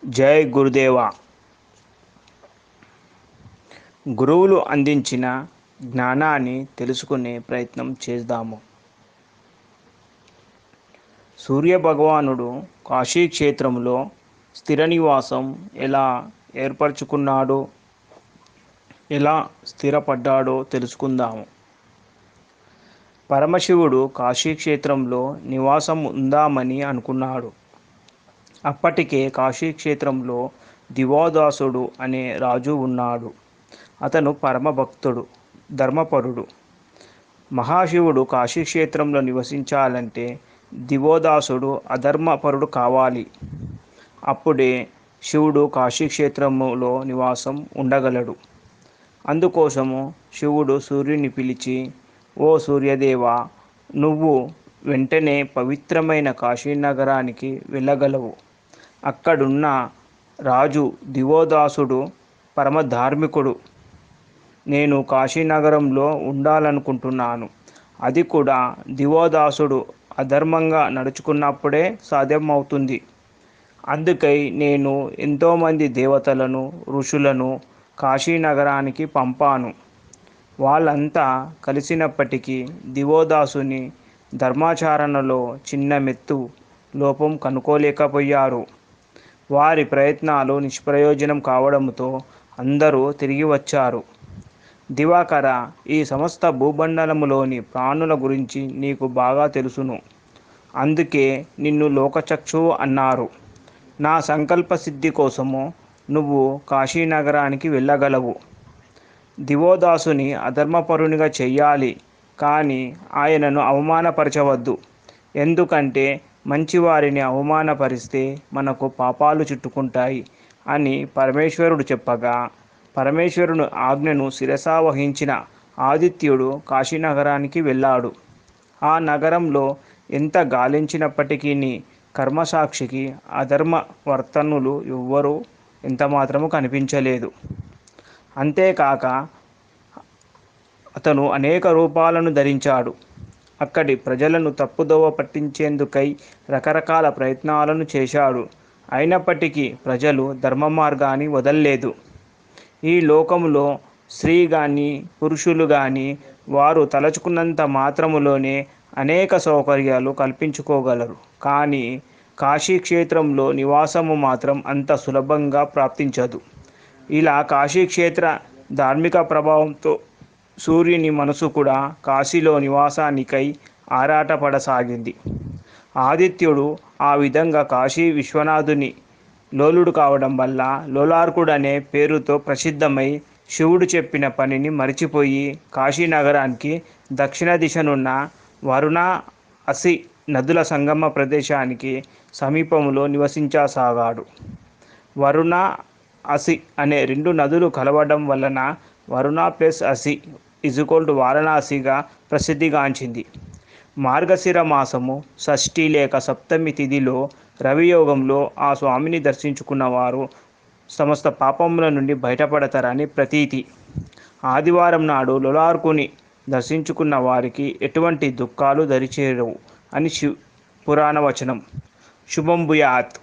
జై గురుదేవ. గురువులు అందించిన జ్ఞానాన్ని తెలుసుకునే ప్రయత్నం చేద్దాము. సూర్యభగవానుడు కాశీక్షేత్రంలో స్థిర నివాసం ఎలా ఏర్పరచుకున్నాడో, ఎలా స్థిరపడ్డాడో తెలుసుకుందాము. పరమశివుడు కాశీక్షేత్రంలో నివాసం ఉందామని అనుకున్నాడు. అప్పటికే కాశీక్షేత్రంలో దివోదాసుడు అనే రాజు ఉన్నాడు. అతను పరమభక్తుడు, ధర్మపరుడు. మహాశివుడు కాశీక్షేత్రంలో నివసించాలంటే దివోదాసుడు అధర్మపరుడు కావాలి. అప్పుడే శివుడు కాశీక్షేత్రములో నివాసం ఉండగలడు. అందుకోసము శివుడు సూర్యుని పిలిచి, ఓ సూర్యదేవా, నువ్వు వెంటనే పవిత్రమైన కాశీనగరానికి వెళ్ళగలవు. అక్కడున్న రాజు దివోదాసుడు పరమధార్మికుడు. నేను కాశీనగరంలో ఉండాలనుకుంటున్నాను. అది కూడా దివోదాసుడు అధర్మంగా నడుచుకున్నప్పుడే సాధ్యమవుతుంది. అందుకై నేను ఎంతోమంది దేవతలను, ఋషులను కాశీనగరానికి పంపాను. వాళ్ళంతా కలిసినప్పటికీ దివోదాసుని ధర్మాచరణలో చిన్న మెత్తు లోపం కనుక్కోలేకపోయారు. వారి ప్రయత్నాలు నిష్ప్రయోజనం కావడంతో అందరూ తిరిగి వచ్చారు. దివాకర, ఈ సమస్త భూమండలములోని ప్రాణుల గురించి నీకు బాగా తెలుసును. అందుకే నిన్ను లోకచక్షువు అన్నారు. నా సంకల్ప సిద్ధి కోసము నువ్వు కాశీనగరానికి వెళ్ళగలవు. దివోదాసుని అధర్మపరునిగా చెయ్యాలి, కానీ ఆయనను అవమానపరచవద్దు. ఎందుకంటే మంచివారిని అవమానపరిస్తే మనకు పాపాలు చుట్టుకుంటాయి అని పరమేశ్వరుడు చెప్పగా, పరమేశ్వరుని ఆజ్ఞను శిరసా వహించిన ఆదిత్యుడు కాశీనగరానికి వెళ్ళాడు. ఆ నగరంలో ఎంత గాలించినప్పటికీ కర్మసాక్షికి అధర్మవర్తనులు ఎవ్వరూ ఎంతమాత్రము కనిపించలేదు. అంతేకాక అతను అనేక రూపాలను ధరించాడు. అక్కడి ప్రజలను తప్పుదోవ పట్టించేందుకై రకరకాల ప్రయత్నాలను చేశాడు. అయినప్పటికీ ప్రజలు ధర్మ మార్గాన్ని వదల్లేదు. ఈ లోకంలో స్త్రీ కానీ పురుషులు కానీ వారు తలచుకున్నంత మాత్రములోనే అనేక సౌకర్యాలు కల్పించుకోగలరు. కానీ కాశీక్షేత్రంలో నివాసము మాత్రం అంత సులభంగా ప్రాప్తించదు. ఇలా కాశీక్షేత్ర ధార్మిక ప్రభావంతో సూర్యుని మనసు కూడా కాశీలో నివాసానికై ఆరాటపడసాగింది. ఆదిత్యుడు ఆ విధంగా కాశీ విశ్వనాథుని లోలుడు కావడం వల్ల లోలార్కుడనే పేరుతో ప్రసిద్ధమై శివుడు చెప్పిన పనిని మరిచిపోయి కాశీనగరానికి దక్షిణ దిశనున్న వరుణ, అసి నదుల సంగమ ప్రదేశానికి సమీపంలో నివసించసాగాడు. వరుణ, అసి అనే రెండు నదులు కలవడం వలన వరుణ ప్లస్ అసి వారణాసిగా ప్రసిద్ధిగాంచింది. మార్గశిర మాసము షష్ఠి లేక సప్తమి తిథిలో రవియోగంలో ఆ స్వామిని దర్శించుకున్న వారు సమస్త పాపముల నుండి బయటపడతారని ప్రతీతి. ఆదివారం నాడు లోలార్కుని దర్శించుకున్న వారికి ఎటువంటి దుఃఖాలు దరిచేరవు అని పురాణ వచనం. శుభం భూయాత్.